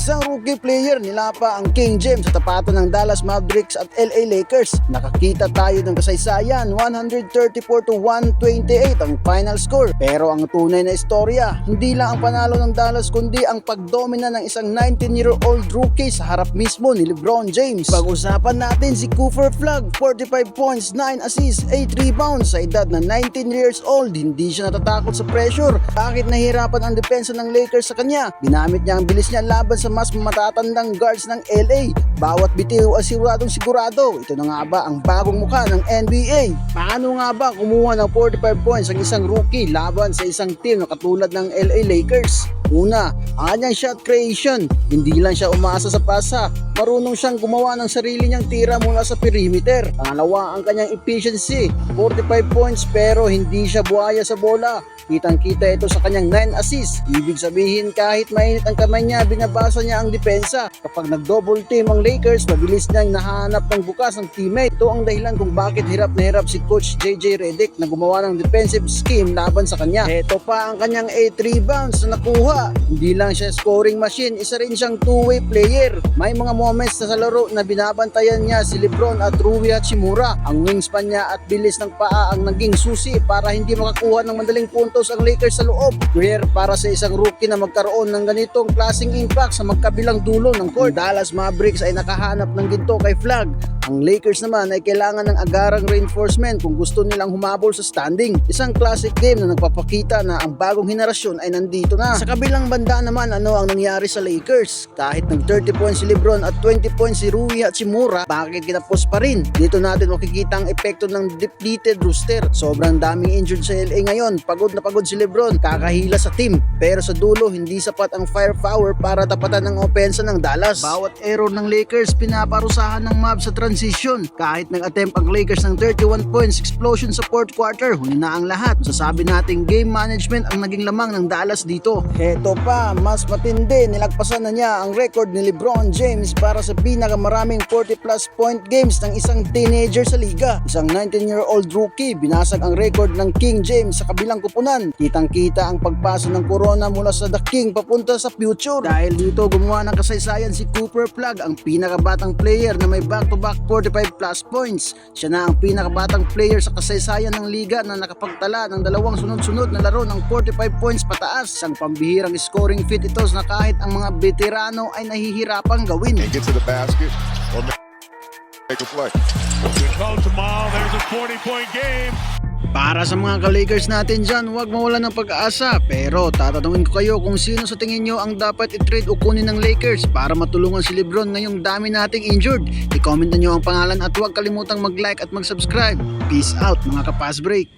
Isang rookie player nilapa ang King James sa tapatan ng Dallas Mavericks at LA Lakers. Nakakita tayo ng kasaysayan, 134-128 ang final score. Pero ang tunay na istorya, hindi lang ang panalo ng Dallas kundi ang pagdomina ng isang 19-year-old rookie sa harap mismo ni LeBron James. Pag-usapan natin si Cooper Flagg, 45 points, 9 assists, 8 rebounds sa edad na 19 years old. Hindi siya natatakot sa pressure. Bakit nahihirapan ang depensa ng Lakers sa kanya? Ginamit niya ang bilis niya laban sa mas matatandang guards ng LA. Bawat bitiw ay sigurado. Ito na nga ba ang bagong mukha ng NBA? Paano nga ba kumuha ng 45 points ang isang rookie laban sa isang team na katulad ng LA Lakers? Una, ang kanyang shot creation. Hindi lang siya umaasa sa pasa, marunong siyang gumawa ng sarili niyang tira mula sa perimeter. Pangalawa, ang kanyang efficiency, 45 points pero hindi siya buhaya sa bola. Kitang-kita ito sa kanyang 9 assists. Ibig sabihin kahit mainit ang kamay niya, binabasa niya ang depensa. Kapag nag-double team ang Lakers, mabilis niyang nahanap ng bukas ang teammate. Ito ang dahilan kung bakit hirap na hirap si Coach JJ Redick na gumawa ng defensive scheme laban sa kanya. Ito pa ang kanyang 8 rebounds na nakuha. Hindi lang siya scoring machine, isa rin siyang two-way player. May mga moments na sa laro na binabantayan niya si LeBron at Rui Hachimura. Ang wingspan niya at bilis ng paa ang naging susi para hindi makakuha ng madaling puntos ang Lakers sa loob. Rare para sa isang rookie na magkaroon ng ganitong klaseng impact sa magkabilang dulo ng court. Ang Dallas Mavericks ay nakahanap ng ginto kay Flagg. Ang Lakers naman ay kailangan ng agarang reinforcement kung gusto nilang humabol sa standing. Isang classic game na nagpapakita na ang bagong henerasyon ay nandito na. Sa kabilang banda naman, ano ang nangyari sa Lakers? Kahit nag 30 points si LeBron at 20 points si Rui Hachimura, bakit kinapos pa rin? Dito natin makikita ang epekto ng depleted roster. Sobrang daming injured sa LA ngayon. Pagod na pagod si LeBron, kakahila sa team. Pero sa dulo, hindi sapat ang firepower para tapatan ng opensa ng Dallas. Bawat error ng Lakers, pinaparusahan ng Mavs sa transition. Kahit nag-attempt ang Lakers ng 31 points explosion sa fourth quarter, huli na ang lahat. Masasabi nating game management ang naging lamang ng Dallas dito. Heto pa, mas matindi, nilagpasan na niya ang record ni LeBron James para sa pinakamaraming 40 plus point games ng isang teenager sa liga. Isang 19-year-old rookie, binasag ang record ng King James sa kabilang kupunan. Kitang-kita ang pagpasa ng corona mula sa The King papunta sa future. Dahil dito gumawa ng kasaysayan si Cooper Flagg, ang pinakabatang player na may back-to-back 45 plus points. Siya na ang pinakabatang player sa kasaysayan ng liga na nakapagtala ng dalawang sunod-sunod na laro ng 45 points pataas. Isang pambihirang scoring feat ito na kahit ang mga veterano ay nahihirapang gawin. And get to the basket or make a play. Good call tomorrow. There's a 40-point game. Para sa mga ka-Lakers natin dyan, huwag mawalan ng pag-asa. Pero tatanungin ko kayo kung sino sa tingin nyo ang dapat i-trade o kunin ng Lakers para matulungan si LeBron ngayong dami nating injured. I-comment nyo ang pangalan at huwag kalimutang mag-like at mag-subscribe. Peace out mga ka-Pass Break.